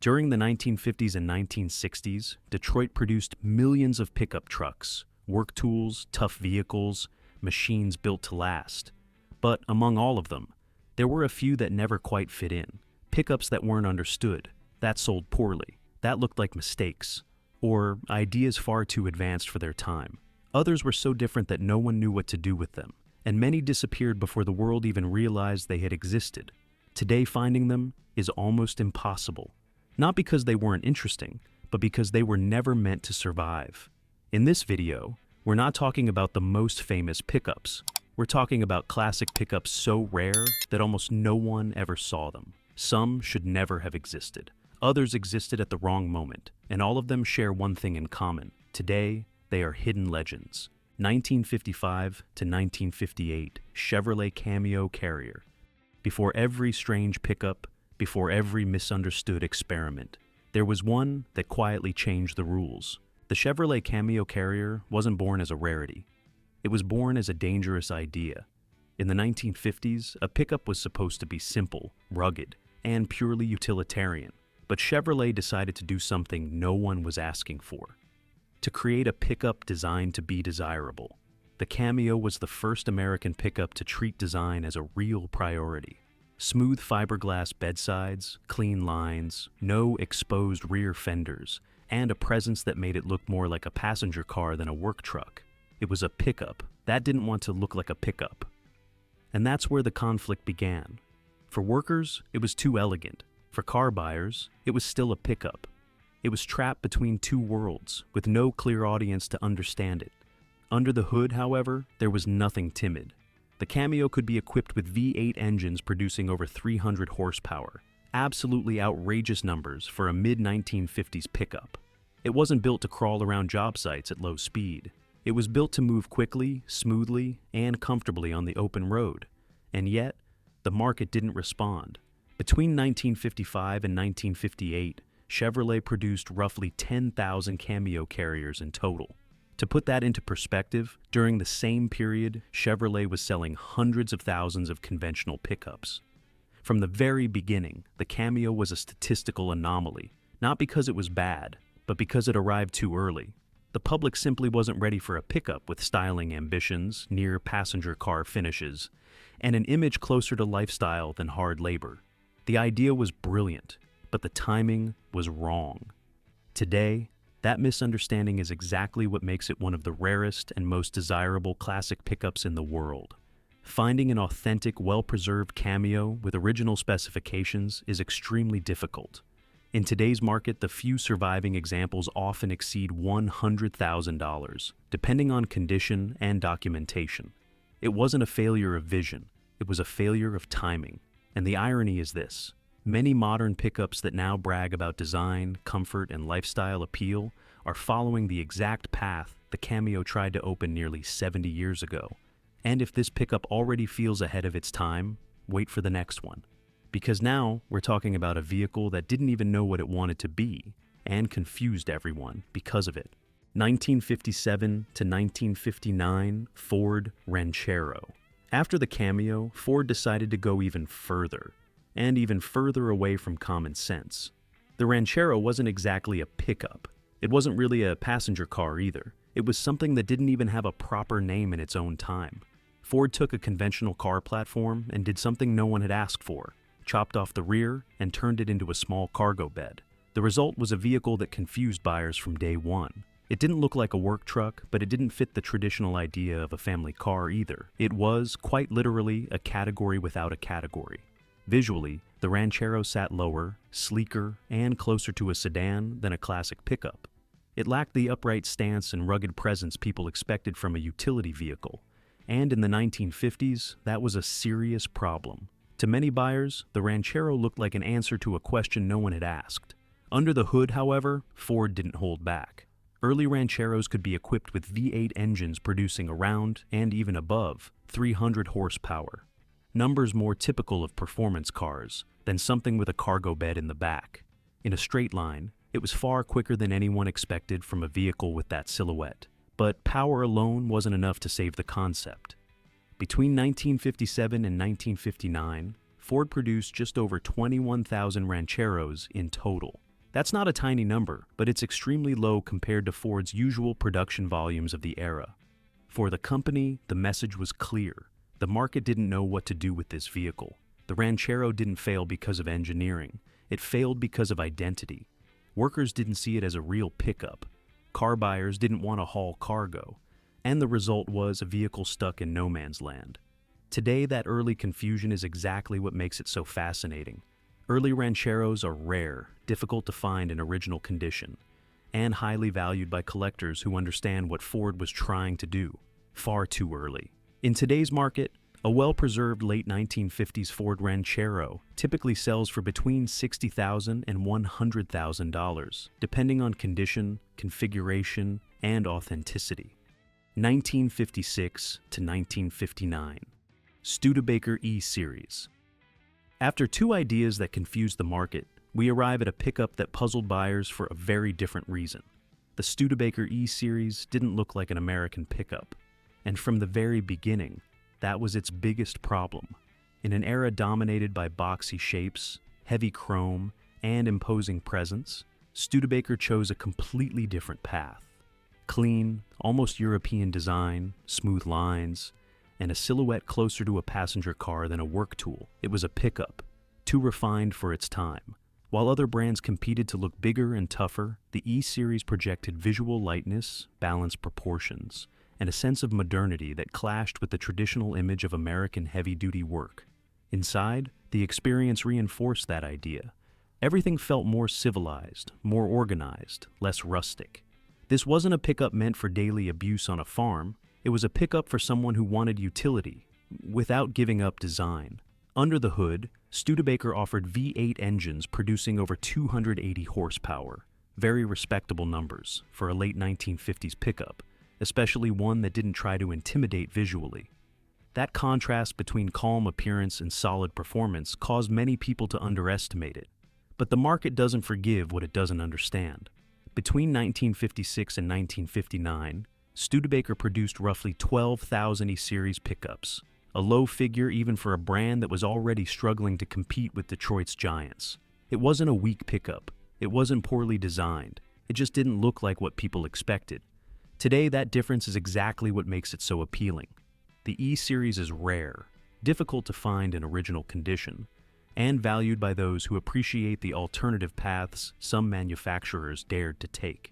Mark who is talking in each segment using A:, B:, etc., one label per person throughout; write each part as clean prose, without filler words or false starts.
A: During the 1950s and 1960s, Detroit produced millions of pickup trucks, work tools, tough vehicles, machines built to last. But among all of them, there were a few that never quite fit in. Pickups that weren't understood, that sold poorly, that looked like mistakes, or ideas far too advanced for their time. Others were so different that no one knew what to do with them, and many disappeared before the world even realized they had existed. Today, finding them is almost impossible. Not because they weren't interesting, but because they were never meant to survive. In this video, we're not talking about the most famous pickups. We're talking about classic pickups so rare that almost no one ever saw them. Some should never have existed. Others existed at the wrong moment, and all of them share one thing in common. Today, they are hidden legends. 1955 to 1958, Chevrolet Cameo Carrier. Before every strange pickup, before every misunderstood experiment, there was one that quietly changed the rules. The Chevrolet Cameo Carrier wasn't born as a rarity. It was born as a dangerous idea. In the 1950s, a pickup was supposed to be simple, rugged, and purely utilitarian. But Chevrolet decided to do something no one was asking for. To create a pickup designed to be desirable. The Cameo was the first American pickup to treat design as a real priority. Smooth fiberglass bedsides, clean lines, no exposed rear fenders, and a presence that made it look more like a passenger car than a work truck. It was a pickup that didn't want to look like a pickup. And that's where the conflict began. For workers, it was too elegant. For car buyers, it was still a pickup. It was trapped between two worlds, with no clear audience to understand it. Under the hood, however, there was nothing timid. The Cameo could be equipped with V8 engines producing over 300 horsepower, absolutely outrageous numbers for a mid-1950s pickup. It wasn't built to crawl around job sites at low speed. It was built to move quickly, smoothly, and comfortably on the open road. And yet, the market didn't respond. Between 1955 and 1958, Chevrolet produced roughly 10,000 Cameo Carriers in total. To put that into perspective, during the same period, Chevrolet was selling hundreds of thousands of conventional pickups. From the very beginning, the Cameo was a statistical anomaly, not because it was bad, but because it arrived too early. The public simply wasn't ready for a pickup with styling ambitions, near passenger car finishes, and an image closer to lifestyle than hard labor. The idea was brilliant, but the timing was wrong. Today, that misunderstanding is exactly what makes it one of the rarest and most desirable classic pickups in the world. Finding an authentic, well-preserved Cameo with original specifications is extremely difficult. In today's market, the few surviving examples often exceed $100,000, depending on condition and documentation. It wasn't a failure of vision, it was a failure of timing. And the irony is this: many modern pickups that now brag about design, comfort, and lifestyle appeal are following the exact path the Cameo tried to open nearly 70 years ago. And if this pickup already feels ahead of its time, wait for the next one. Because now we're talking about a vehicle that didn't even know what it wanted to be and confused everyone because of it. 1957 to 1959 Ford Ranchero. After the Cameo, Ford decided to go even further away from common sense. The Ranchero wasn't exactly a pickup. It wasn't really a passenger car either. It was something that didn't even have a proper name in its own time. Ford took a conventional car platform and did something no one had asked for: chopped off the rear and turned it into a small cargo bed. The result was a vehicle that confused buyers from day one. It didn't look like a work truck, but it didn't fit the traditional idea of a family car either. It was, quite literally, a category without a category. Visually, the Ranchero sat lower, sleeker, and closer to a sedan than a classic pickup. It lacked the upright stance and rugged presence people expected from a utility vehicle. And in the 1950s, that was a serious problem. To many buyers, the Ranchero looked like an answer to a question no one had asked. Under the hood, however, Ford didn't hold back. Early Rancheros could be equipped with V8 engines producing around, and even above, 300 horsepower. Numbers more typical of performance cars than something with a cargo bed in the back. In a straight line, it was far quicker than anyone expected from a vehicle with that silhouette. But power alone wasn't enough to save the concept. Between 1957 and 1959, Ford produced just over 21,000 Rancheros in total. That's not a tiny number, but it's extremely low compared to Ford's usual production volumes of the era. For the company, the message was clear. The market didn't know what to do with this vehicle. The Ranchero didn't fail because of engineering. It failed because of identity. Workers didn't see it as a real pickup. Car buyers didn't want to haul cargo. And the result was a vehicle stuck in no man's land. Today, that early confusion is exactly what makes it so fascinating. Early Rancheros are rare, difficult to find in original condition, and highly valued by collectors who understand what Ford was trying to do, far too early. In today's market, a well-preserved late 1950s Ford Ranchero typically sells for between $60,000 and $100,000, depending on condition, configuration, and authenticity. 1956 to 1959. Studebaker E-series. After two ideas that confused the market, we arrive at a pickup that puzzled buyers for a very different reason. The Studebaker E-series didn't look like an American pickup, and from the very beginning, that was its biggest problem. In an era dominated by boxy shapes, heavy chrome, and imposing presence, Studebaker chose a completely different path. Clean, almost European design, smooth lines, and a silhouette closer to a passenger car than a work tool. It was a pickup, too refined for its time. While other brands competed to look bigger and tougher, the E-series projected visual lightness, balanced proportions, and a sense of modernity that clashed with the traditional image of American heavy-duty work. Inside, the experience reinforced that idea. Everything felt more civilized, more organized, less rustic. This wasn't a pickup meant for daily abuse on a farm. It was a pickup for someone who wanted utility, without giving up design. Under the hood, Studebaker offered V8 engines producing over 280 horsepower, very respectable numbers for a late 1950s pickup, especially one that didn't try to intimidate visually. That contrast between calm appearance and solid performance caused many people to underestimate it. But the market doesn't forgive what it doesn't understand. Between 1956 and 1959, Studebaker produced roughly 12,000 E-series pickups, a low figure even for a brand that was already struggling to compete with Detroit's giants. It wasn't a weak pickup. It wasn't poorly designed. It just didn't look like what people expected. Today, that difference is exactly what makes it so appealing. The E-series is rare, difficult to find in original condition, and valued by those who appreciate the alternative paths some manufacturers dared to take.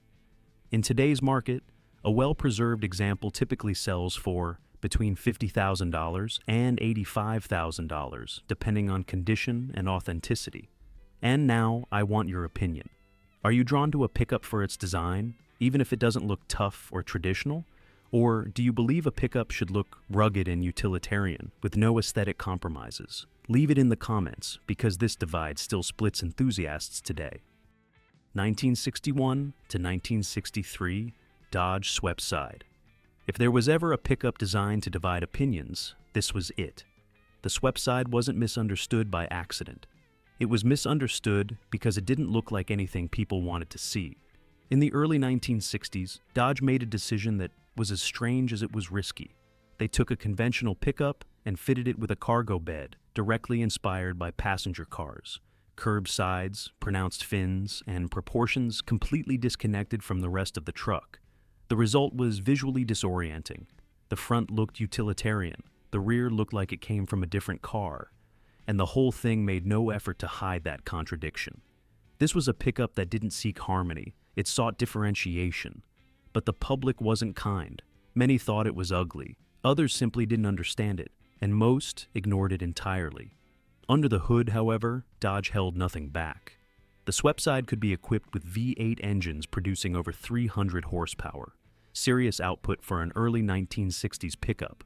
A: In today's market, a well-preserved example typically sells for between $50,000 and $85,000, depending on condition and authenticity. And now, I want your opinion. Are you drawn to a pickup for its design, even if it doesn't look tough or traditional? Or do you believe a pickup should look rugged and utilitarian, with no aesthetic compromises? Leave it in the comments, because this divide still splits enthusiasts today. 1961 to 1963, Dodge Sweptside. If there was ever a pickup designed to divide opinions, this was it. The Sweptside wasn't misunderstood by accident. It was misunderstood because it didn't look like anything people wanted to see. In the early 1960s, Dodge made a decision that was as strange as it was risky. They took a conventional pickup and fitted it with a cargo bed, directly inspired by passenger cars. Curved sides, pronounced fins, and proportions completely disconnected from the rest of the truck. The result was visually disorienting. The front looked utilitarian, the rear looked like it came from a different car, and the whole thing made no effort to hide that contradiction. This was a pickup that didn't seek harmony, it sought differentiation. But the public wasn't kind. Many thought it was ugly, others simply didn't understand it, and most ignored it entirely. Under the hood, however, Dodge held nothing back. The Sweptside could be equipped with V8 engines producing over 300 horsepower, serious output for an early 1960s pickup.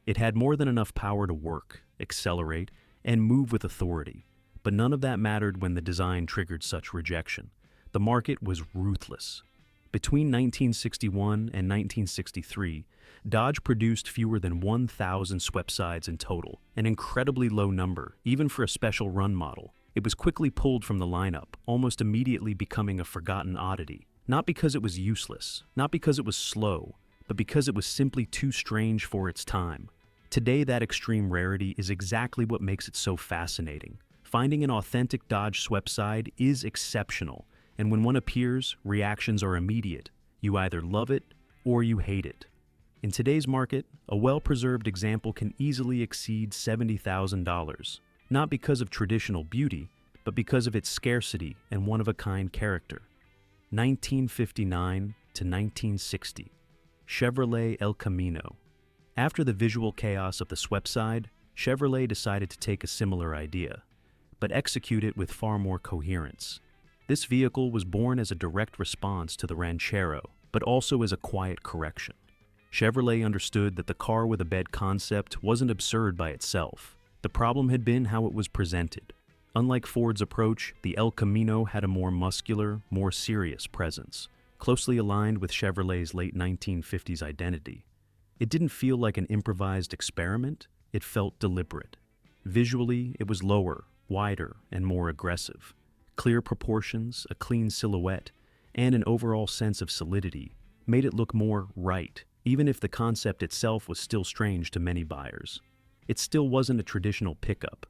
A: It had more than enough power to work, accelerate, and move with authority, but none of that mattered when the design triggered such rejection. The market was ruthless. Between 1961 and 1963, Dodge produced fewer than 1,000 Sweptsides in total, an incredibly low number, even for a special run model. It was quickly pulled from the lineup, almost immediately becoming a forgotten oddity. Not because it was useless, not because it was slow, but because it was simply too strange for its time. Today, that extreme rarity is exactly what makes it so fascinating. Finding an authentic Dodge Sweptside is exceptional, And when one appears, reactions are immediate. You either love it or you hate it. In today's market, a well-preserved example can easily exceed $70,000, not because of traditional beauty, but because of its scarcity and one-of-a-kind character. 1959 to 1960. Chevrolet El Camino. After the visual chaos of the Sweptside, Chevrolet decided to take a similar idea, but execute it with far more coherence. This vehicle was born as a direct response to the Ranchero, but also as a quiet correction. Chevrolet understood that the car with a bed concept wasn't absurd by itself. The problem had been how it was presented. Unlike Ford's approach, the El Camino had a more muscular, more serious presence, closely aligned with Chevrolet's late 1950s identity. It didn't feel like an improvised experiment, it felt deliberate. Visually, it was lower, wider, and more aggressive. Clear proportions, a clean silhouette, and an overall sense of solidity made it look more right, even if the concept itself was still strange to many buyers. It still wasn't a traditional pickup,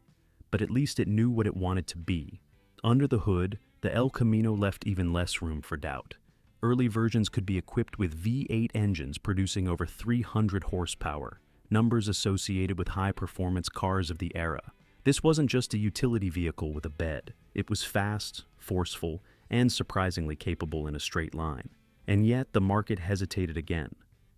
A: but at least it knew what it wanted to be. Under the hood, the El Camino left even less room for doubt. Early versions could be equipped with V8 engines producing over 300 horsepower, numbers associated with high-performance cars of the era. This wasn't just a utility vehicle with a bed. It was fast, forceful, and surprisingly capable in a straight line. And yet, the market hesitated again.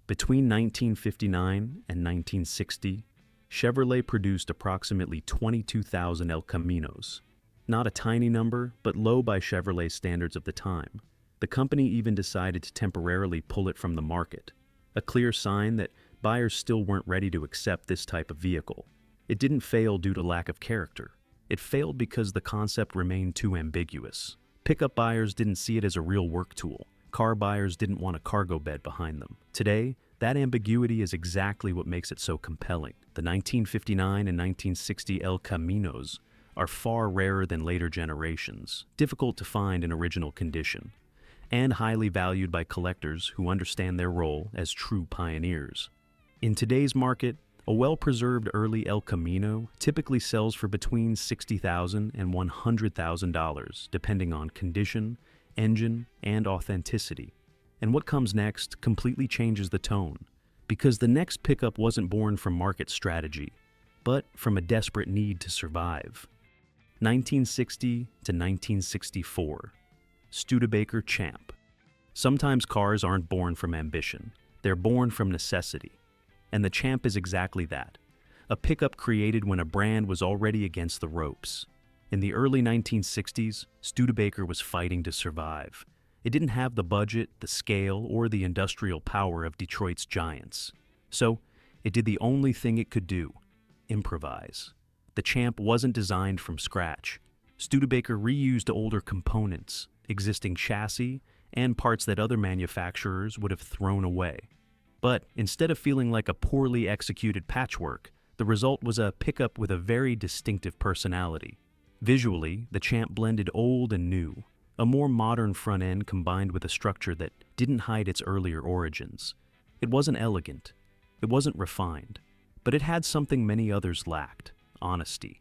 A: Between 1959 and 1960, Chevrolet produced approximately 22,000 El Caminos. Not a tiny number, but low by Chevrolet standards of the time. The company even decided to temporarily pull it from the market, a clear sign that buyers still weren't ready to accept this type of vehicle. It didn't fail due to lack of character. It failed because the concept remained too ambiguous. Pickup buyers didn't see it as a real work tool. Car buyers didn't want a cargo bed behind them. Today, that ambiguity is exactly what makes it so compelling. The 1959 and 1960 El Caminos are far rarer than later generations, difficult to find in original condition, and highly valued by collectors who understand their role as true pioneers. In today's market, a well-preserved early El Camino typically sells for between $60,000 and $100,000, depending on condition, engine, and authenticity. And what comes next completely changes the tone, because the next pickup wasn't born from market strategy, but from a desperate need to survive. 1960 to 1964. Studebaker Champ. Sometimes cars aren't born from ambition, they're born from necessity. And the Champ is exactly that, a pickup created when a brand was already against the ropes. In the early 1960s, Studebaker was fighting to survive. It didn't have the budget, the scale, or the industrial power of Detroit's giants. So, it did the only thing it could do: improvise. The Champ wasn't designed from scratch. Studebaker reused older components, existing chassis, and parts that other manufacturers would have thrown away. But instead of feeling like a poorly executed patchwork, the result was a pickup with a very distinctive personality. Visually, the Champ blended old and new, a more modern front end combined with a structure that didn't hide its earlier origins. It wasn't elegant, it wasn't refined, but it had something many others lacked: honesty.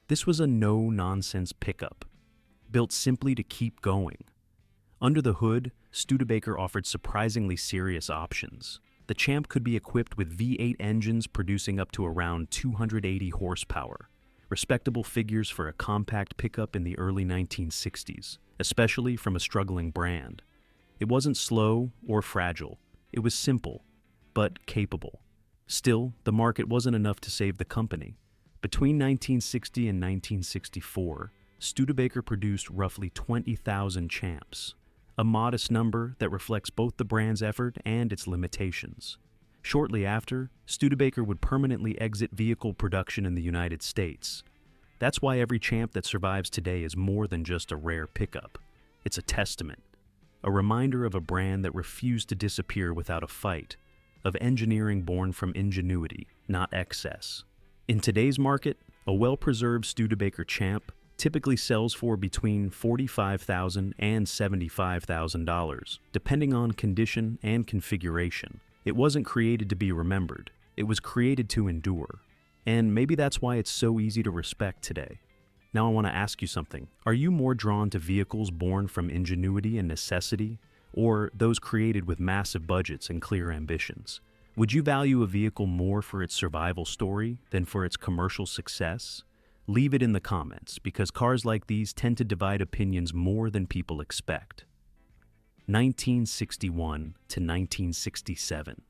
A: This was a no-nonsense pickup, built simply to keep going. Under the hood, Studebaker offered surprisingly serious options. The Champ could be equipped with V8 engines producing up to around 280 horsepower, respectable figures for a compact pickup in the early 1960s, especially from a struggling brand. It wasn't slow or fragile, it was simple, but capable. Still, the market wasn't enough to save the company. Between 1960 and 1964, Studebaker produced roughly 20,000 Champs, a modest number that reflects both the brand's effort and its limitations. Shortly after, Studebaker would permanently exit vehicle production in the United States. That's why every Champ that survives today is more than just a rare pickup. It's a testament, a reminder of a brand that refused to disappear without a fight, of engineering born from ingenuity, not excess. In today's market, a well-preserved Studebaker Champ typically sells for between $45,000 and $75,000, depending on condition and configuration. It wasn't created to be remembered, it was created to endure. And maybe that's why it's so easy to respect today. Now I want to ask you something. Are you more drawn to vehicles born from ingenuity and necessity, or those created with massive budgets and clear ambitions? Would you value a vehicle more for its survival story than for its commercial success? Leave it in the comments, because cars like these tend to divide opinions more than people expect. 1961 to 1967.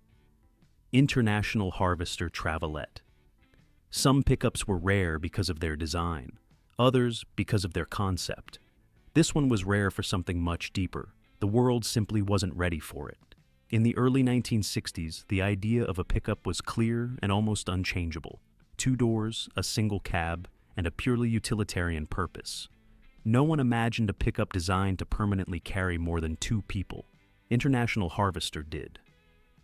A: International Harvester Travelette. Some pickups were rare because of their design, others because of their concept. This one was rare for something much deeper. The world simply wasn't ready for it. In the early 1960s, the idea of a pickup was clear and almost unchangeable. 2 doors, a single cab, and a purely utilitarian purpose. No one imagined a pickup designed to permanently carry more than 2 people. International Harvester did.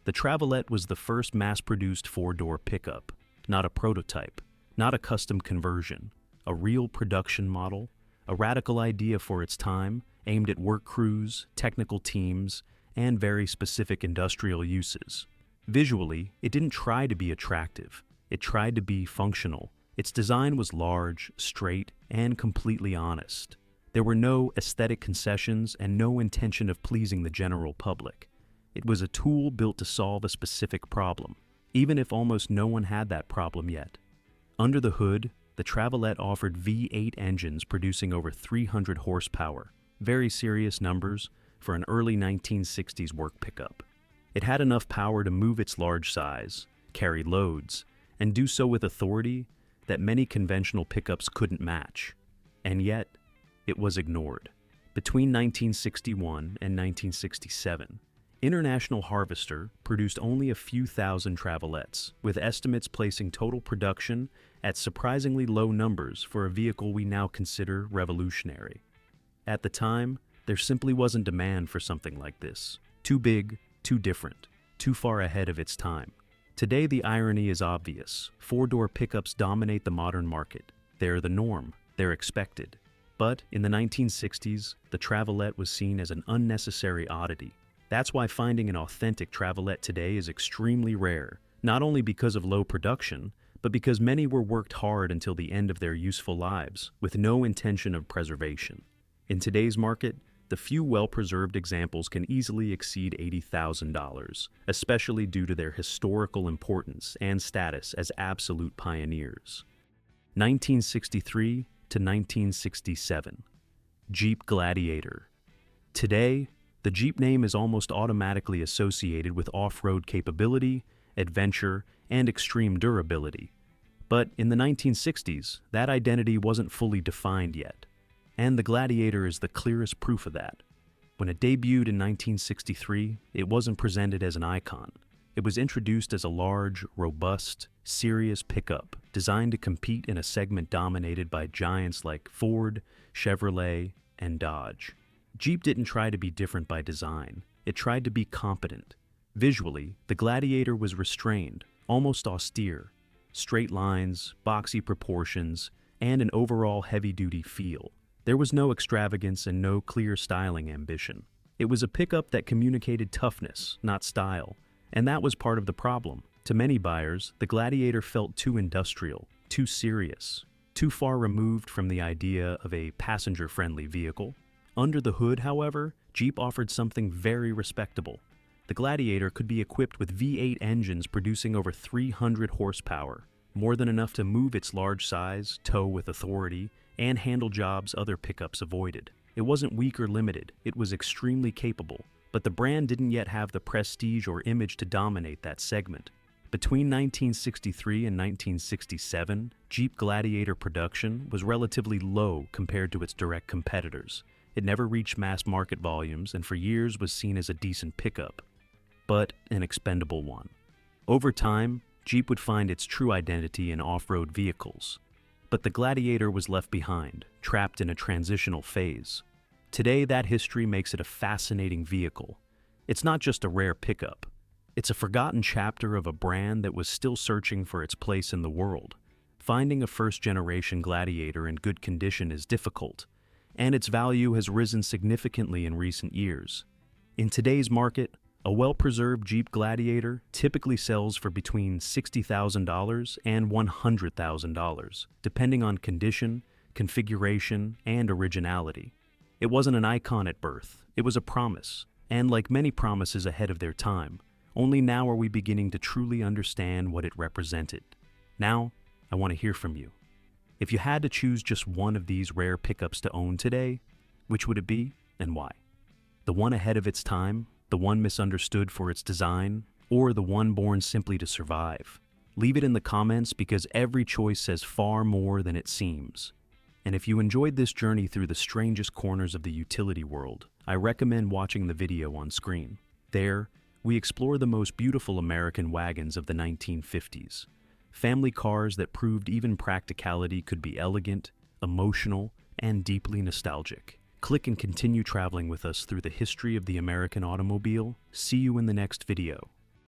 A: The Travelette was the first mass-produced 4-door pickup, not a prototype, not a custom conversion, a real production model, a radical idea for its time, aimed at work crews, technical teams, and very specific industrial uses. Visually, it didn't try to be attractive. It tried to be functional. Its design was large, straight, and completely honest. There were no aesthetic concessions and no intention of pleasing the general public. It was a tool built to solve a specific problem, even if almost no one had that problem yet. Under the hood, the Travelette offered V8 engines producing over 300 horsepower, very serious numbers for an early 1960s work pickup. It had enough power to move its large size, carry loads, and do so with authority that many conventional pickups couldn't match. And yet, it was ignored. Between 1961 and 1967, International Harvester produced only a few thousand Travelettes, with estimates placing total production at surprisingly low numbers for a vehicle we now consider revolutionary. At the time, there simply wasn't demand for something like this. Too big, too different, too far ahead of its time. Today, the irony is obvious. 4-door pickups dominate the modern market. They're the norm. They're expected. But in the 1960s, the Travelette was seen as an unnecessary oddity. That's why finding an authentic Travelette today is extremely rare, not only because of low production, but because many were worked hard until the end of their useful lives, with no intention of preservation. In today's market, the few well-preserved examples can easily exceed $80,000, especially due to their historical importance and status as absolute pioneers. 1963 to 1967. Jeep Gladiator. Today, the Jeep name is almost automatically associated with off-road capability, adventure, and extreme durability. But in the 1960s, that identity wasn't fully defined yet. And the Gladiator is the clearest proof of that. When it debuted in 1963, it wasn't presented as an icon. It was introduced as a large, robust, serious pickup designed to compete in a segment dominated by giants like Ford, Chevrolet, and Dodge. Jeep didn't try to be different by design. It tried to be competent. Visually, the Gladiator was restrained, almost austere. Straight lines, boxy proportions, and an overall heavy-duty feel. There was no extravagance and no clear styling ambition. It was a pickup that communicated toughness, not style, and that was part of the problem. To many buyers, the Gladiator felt too industrial, too serious, too far removed from the idea of a passenger-friendly vehicle. Under the hood, however, Jeep offered something very respectable. The Gladiator could be equipped with V8 engines producing over 300 horsepower, more than enough to move its large size, tow with authority, and handle jobs other pickups avoided. It wasn't weak or limited, it was extremely capable, but the brand didn't yet have the prestige or image to dominate that segment. Between 1963 and 1967, Jeep Gladiator production was relatively low compared to its direct competitors. It never reached mass market volumes and for years was seen as a decent pickup, but an expendable one. Over time, Jeep would find its true identity in off-road vehicles. But the Gladiator was left behind, trapped in a transitional phase. Today, that history makes it a fascinating vehicle. It's not just a rare pickup. It's a forgotten chapter of a brand that was still searching for its place in the world. Finding a first-generation Gladiator in good condition is difficult, and its value has risen significantly in recent years. In today's market, a well-preserved Jeep Gladiator typically sells for between $60,000 and $100,000, depending on condition, configuration, and originality. It wasn't an icon at birth, it was a promise, and like many promises ahead of their time, only now are we beginning to truly understand what it represented. Now, I want to hear from you. If you had to choose just one of these rare pickups to own today, which would it be and why? The one ahead of its time, the one misunderstood for its design, or the one born simply to survive? Leave it in the comments because every choice says far more than it seems. And if you enjoyed this journey through the strangest corners of the utility world, I recommend watching the video on screen. There, we explore the most beautiful American wagons of the 1950s. Family cars that proved even practicality could be elegant, emotional, and deeply nostalgic. Click and continue traveling with us through the history of the American automobile. See you in the next video.